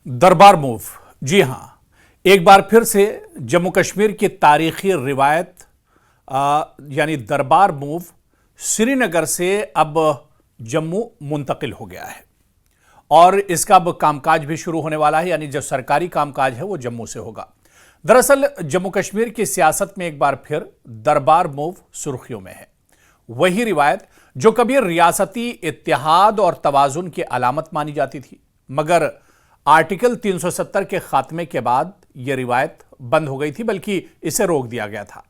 दरबार मूव। जी हाँ, एक बार फिर से जम्मू कश्मीर की तारीखी रिवायत यानी दरबार मूव श्रीनगर से अब जम्मू मुंतकिल हो गया है और इसका अब कामकाज भी शुरू होने वाला है, यानी जो सरकारी कामकाज है वो जम्मू से होगा। दरअसल जम्मू कश्मीर की सियासत में एक बार फिर दरबार मूव सुर्खियों में है। वही रिवायत जो कभी रियासती इत्तेहाद और तवाजुन की अलामत मानी जाती थी, मगर आर्टिकल 370 के खात्मे के बाद यह रिवायत बंद हो गई थी, बल्कि इसे रोक दिया गया था।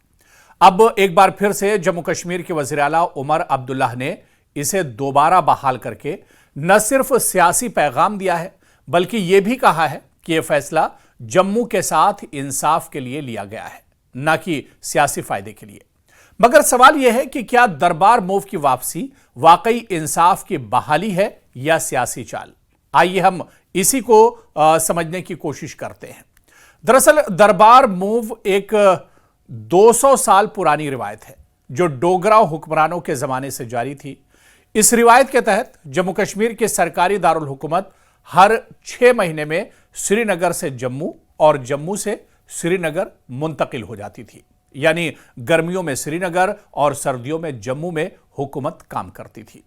अब एक बार फिर से जम्मू कश्मीर के वज़ीर आला उमर अब्दुल्लाह ने इसे दोबारा बहाल करके न सिर्फ सियासी पैगाम दिया है, बल्कि यह भी कहा है कि यह फैसला जम्मू के साथ इंसाफ के लिए लिया गया है, न कि सियासी फायदे के लिए। मगर सवाल यह है कि क्या दरबार मूव की वापसी वाकई इंसाफ की बहाली है या सियासी चाल? आइए हम इसी को समझने की कोशिश करते हैं। दरअसल दरबार मूव एक 200 साल पुरानी रिवायत है जो डोगरा हुक्मरानों के जमाने से जारी थी। इस रिवायत के तहत जम्मू कश्मीर की सरकारी दारुल हुकूमत हर 6 महीने में श्रीनगर से जम्मू और जम्मू से श्रीनगर मुंतकिल हो जाती थी, यानी गर्मियों में श्रीनगर और सर्दियों में जम्मू में हुकूमत काम करती थी।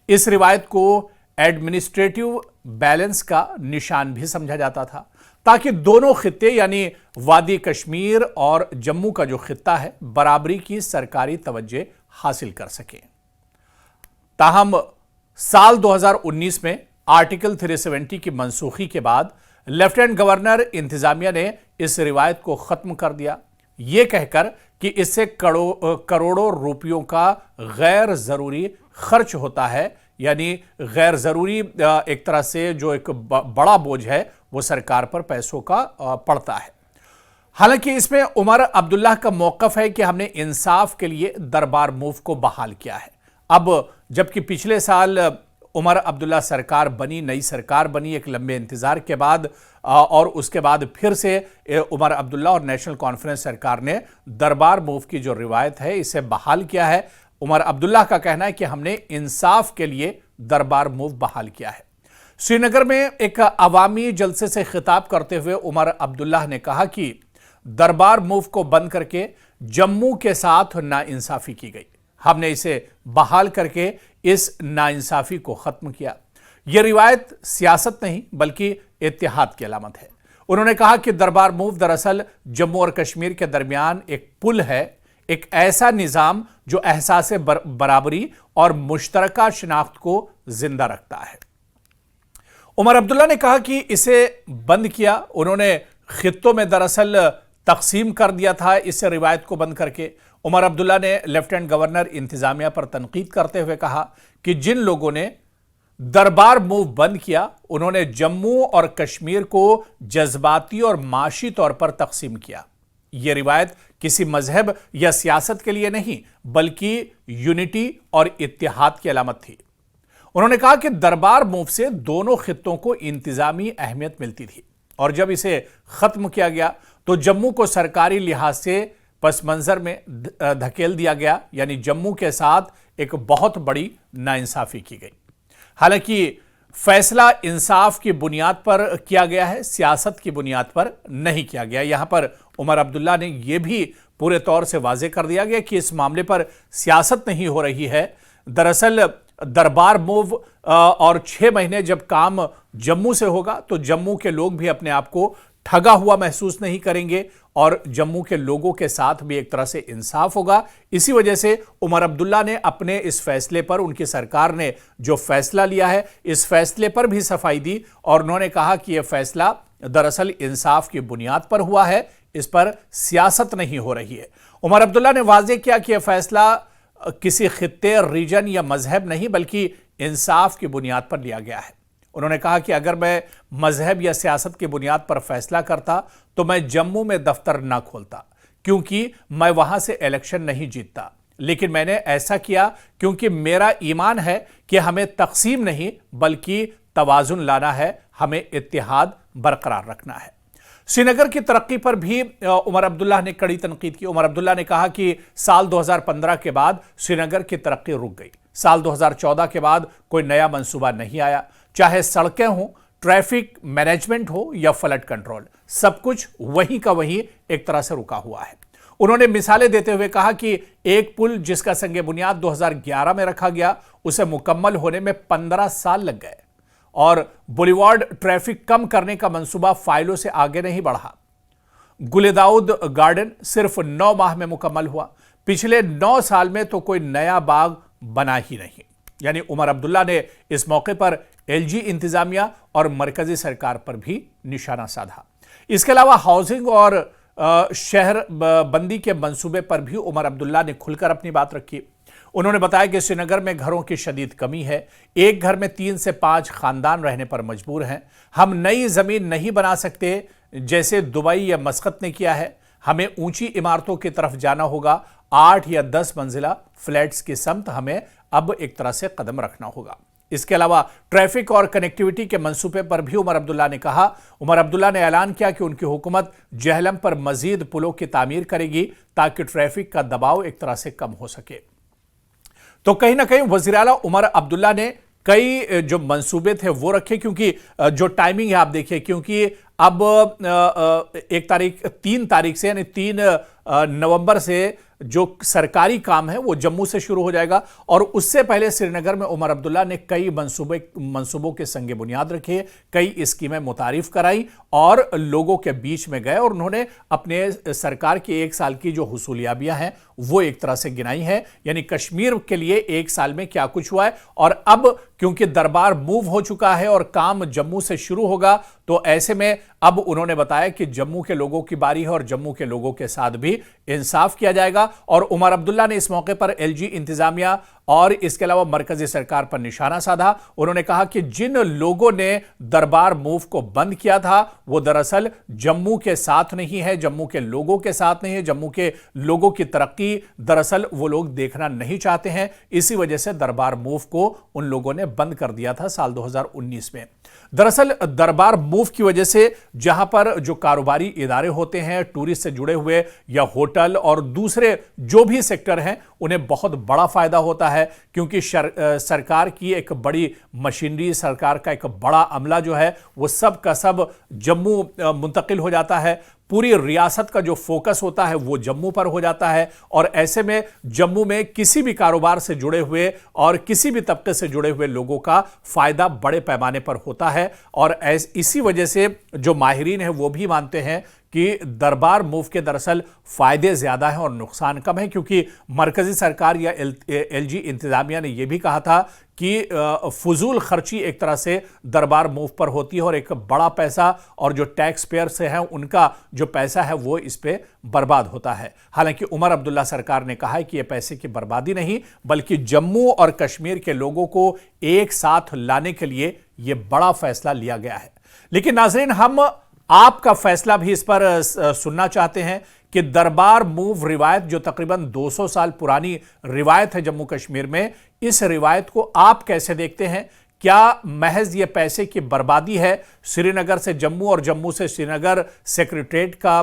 इस रिवायत को एडमिनिस्ट्रेटिव बैलेंस का निशान भी समझा जाता था, ताकि दोनों खित्ते यानी वादी कश्मीर और जम्मू का जो खित्ता है बराबरी की सरकारी तवज्जो हासिल कर सके। ताहम साल 2019 में आर्टिकल 370 की मनसूखी के बाद लेफ्टिनेंट गवर्नर इंतजामिया ने इस रिवायत को खत्म कर दिया, यह कहकर कि इससे करोड़ों रुपयों का गैर जरूरी खर्च होता है, यानी गैर जरूरी एक तरह से जो एक बड़ा बोझ है वो सरकार पर पैसों का पड़ता है। हालांकि इसमें उमर अब्दुल्लाह का मौकफ है कि हमने इंसाफ के लिए दरबार मूव को बहाल किया है। अब जबकि पिछले साल उमर अब्दुल्लाह सरकार बनी, नई सरकार बनी एक लंबे इंतजार के बाद, और उसके बाद फिर से उमर अब्दुल्लाह और नेशनल कॉन्फ्रेंस सरकार ने दरबार मूव की जो रिवायत है इसे बहाल किया है। उमर अब्दुल्लाह का कहना है कि हमने इंसाफ के लिए दरबार मूव बहाल किया है। श्रीनगर में एक अवामी जलसे से खिताब करते हुए उमर अब्दुल्लाह ने कहा कि दरबार मूव को बंद करके जम्मू के साथ नाइंसाफी की गई, हमने इसे बहाल करके इस नाइंसाफी को खत्म किया। यह रिवायत सियासत नहीं बल्कि इत्तेहाद की अलामत है। उन्होंने कहा कि दरबार मूव दरअसल जम्मू और कश्मीर के दरमियान एक पुल है, एक ऐसा निजाम जो एहसास बराबरी और मुश्तरका शिनाख्त को जिंदा रखता है। उमर अब्दुल्ला ने कहा कि इसे बंद किया उन्होंने खित्तों में दरअसल तकसीम कर दिया था इस रिवायत को बंद करके। उमर अब्दुल्ला ने लेफ्टिनेंट गवर्नर इंतजामिया पर तनकीद करते हुए कहा कि जिन लोगों ने दरबार मूव बंद किया उन्होंने जम्मू और कश्मीर को जज्बाती और माशी तौर पर तकसीम किया। यह रिवायत किसी मजहब या सियासत के लिए नहीं बल्कि यूनिटी और इत्तेहाद की अलामत थी। उन्होंने कहा कि दरबार मूव से दोनों खित्तों को इंतजामी अहमियत मिलती थी और जब इसे खत्म किया गया तो जम्मू को सरकारी लिहाज से पस मंजर में धकेल दिया गया, यानी जम्मू के साथ एक बहुत बड़ी नाइंसाफी की गई। हालांकि फैसला इंसाफ की बुनियाद पर किया गया है, सियासत की बुनियाद पर नहीं किया गया। यहां पर उमर अब्दुल्ला ने यह भी पूरे तौर से वाजे कर दिया गया कि इस मामले पर सियासत नहीं हो रही है। दरअसल दरबार मूव और 6 महीने जब काम जम्मू से होगा तो जम्मू के लोग भी अपने आप को ठगा हुआ महसूस नहीं करेंगे और जम्मू के लोगों के साथ भी एक तरह से इंसाफ होगा। इसी वजह से उमर अब्दुल्ला ने अपने इस फैसले पर, उनकी सरकार ने जो फैसला लिया है इस फैसले पर भी सफाई दी और उन्होंने कहा कि यह फैसला दरअसल इंसाफ की बुनियाद पर हुआ है, इस पर सियासत नहीं हो रही है। उमर अब्दुल्ला ने वाज़ेह किया कि यह फैसला किसी खित्ते, रीजन या मजहब नहीं बल्कि इंसाफ की बुनियाद पर लिया गया है। उन्होंने कहा कि अगर मैं मजहब या सियासत की बुनियाद पर फैसला करता तो मैं जम्मू में दफ्तर ना खोलता, क्योंकि मैं वहां से इलेक्शन नहीं जीतता। लेकिन मैंने ऐसा किया क्योंकि मेरा ईमान है कि हमें तकसीम नहीं बल्कि तवाजुन लाना है, हमें इत्तेहाद बरकरार रखना है। श्रीनगर की तरक्की पर भी उमर अब्दुल्ला ने कड़ी तनकीद की। उमर अब्दुल्ला ने कहा कि साल 2015 के बाद श्रीनगर की तरक्की रुक गई। साल 2014 के बाद कोई नया मंसूबा नहीं आया, चाहे सड़कें हों, ट्रैफिक मैनेजमेंट हो या फ्लड कंट्रोल, सब कुछ वहीं का वहीं एक तरह से रुका हुआ है। उन्होंने मिसालें देते हुए कहा कि एक पुल जिसका संगे बुनियाद 2011 में रखा गया, उसे मुकम्मल होने में 15 साल लग गए और बुलेवार्ड ट्रैफिक कम करने का मंसूबा फाइलों से आगे नहीं बढ़ा। गुलेदाउद गार्डन सिर्फ 9 माह में मुकम्मल हुआ। पिछले 9 साल में तो कोई नया बाग बना ही नहीं। यानी उमर अब्दुल्ला ने इस मौके पर एलजी इंतजामिया और मरकजी सरकार पर भी निशाना साधा। इसके अलावा हाउसिंग और शहर बंदी के मंसूबे पर भी उमर अब्दुल्ला ने खुलकर अपनी बात रखी। उन्होंने बताया कि श्रीनगर में घरों की शदीद कमी है। एक घर में 3 से 5 खानदान रहने पर मजबूर हैं। हम नई जमीन नहीं बना सकते जैसे दुबई या मस्कत ने किया है। हमें ऊंची इमारतों की तरफ जाना होगा। 8 या 10 मंजिला फ्लैट्स की समत हमें अब एक तरह से कदम रखना होगा। इसके अलावा ट्रैफिक और कनेक्टिविटी के मंसूबे पर भी उमर अब्दुल्ला ने कहा। उमर अब्दुल्ला ने ऐलान किया कि उनकी हुकूमत जेहलम पर मजीद पुलों की तामीर करेगी ताकि ट्रैफिक का दबाव एक तरह से कम हो सके। तो कहीं ना कहीं वज़ीर आला उमर अब्दुल्ला ने कई जो मंसूबे थे वो रखे, क्योंकि जो टाइमिंग है आप देखिए, क्योंकि अब 3 तारीख से यानी 3 नवंबर से जो सरकारी काम है वो जम्मू से शुरू हो जाएगा और उससे पहले श्रीनगर में उमर अब्दुल्ला ने कई मंसूबों के संगे बुनियाद रखे, कई स्कीमें मुतारिफ कराई और लोगों के बीच में गए और उन्होंने अपने सरकार की 1 साल की जो हुसूलियाबियां हैं वो एक तरह से गिनाई है। यानी कश्मीर के लिए 1 साल में क्या कुछ हुआ है। और अब क्योंकि दरबार मूव हो चुका है और काम जम्मू से शुरू होगा, तो ऐसे में अब उन्होंने बताया कि जम्मू के लोगों की बारी है और जम्मू के लोगों के साथ भी इंसाफ किया जाएगा। और उमर अब्दुल्ला ने इस मौके पर एलजी इंतजामिया और इसके अलावा मरकजी सरकार पर निशाना साधा। उन्होंने कहा कि जिन लोगों ने दरबार मूव को बंद किया था वो दरअसल जम्मू के साथ नहीं है, जम्मू के लोगों के साथ नहीं है। जम्मू के लोगों की तरक्की दरअसल वो लोग देखना नहीं चाहते हैं। इसी वजह से दरबार मूव को उन लोगों ने बंद कर दिया था साल 2019 में। दरअसल दरबार मूव की वजह से जहां पर जो कारोबारी इदारे होते हैं, टूरिस्ट से जुड़े हुए या होटल और दूसरे जो भी सेक्टर हैं, उन्हें बहुत बड़ा फायदा होता है, क्योंकि सरकार की एक बड़ी मशीनरी, सरकार का एक बड़ा अमला जो है वो सब का सब जम्मू मुंतकिल हो जाता है। पूरी रियासत का जो फोकस होता है वो जम्मू पर हो जाता है और ऐसे में जम्मू में किसी भी कारोबार से जुड़े हुए और किसी भी तबके से जुड़े हुए लोगों का फायदा बड़े पैमाने पर होता है। और इसी वजह से जो माहिरीन हैं वो भी मानते हैं कि दरबार मूव के दरअसल फायदे ज्यादा हैं और नुकसान कम है, क्योंकि मरकजी सरकार या एलजी इंतजामिया ने यह भी कहा था कि फजूल खर्ची एक तरह से दरबार मूव पर होती है और एक बड़ा पैसा और जो टैक्स पेयर से है उनका जो पैसा है वो इस पे बर्बाद होता है। हालांकि उमर अब्दुल्ला सरकार ने कहा है कि यह पैसे की बर्बादी नहीं, बल्कि जम्मू और कश्मीर के लोगों को एक साथ लाने के लिए यह बड़ा फैसला लिया गया है। लेकिन नाज़रीन, हम आपका फैसला भी इस पर सुनना चाहते हैं कि दरबार मूव रिवायत जो तकरीबन 200 साल पुरानी रिवायत है जम्मू कश्मीर में, इस रिवायत को आप कैसे देखते हैं? क्या महज ये पैसे की बर्बादी है, श्रीनगर से जम्मू और जम्मू से श्रीनगर सेक्रेटरीट का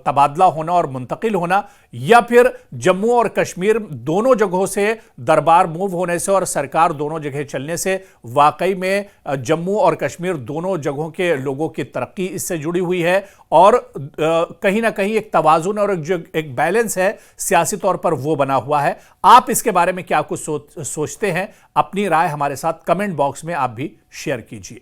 तबादला होना और मुंतकिल होना, या फिर जम्मू और कश्मीर दोनों जगहों से दरबार मूव होने से और सरकार दोनों जगह चलने से वाकई में जम्मू और कश्मीर दोनों जगहों के लोगों की तरक्की इससे जुड़ी हुई है और कहीं ना कहीं एक तवाज़ुन और जो एक बैलेंस है सियासी तौर पर वो बना हुआ है? आप इसके बारे में क्या कुछ सोचते हैं? अपनी राय हमारे साथ कमेंट बॉक्स में आप भी शेयर कीजिए।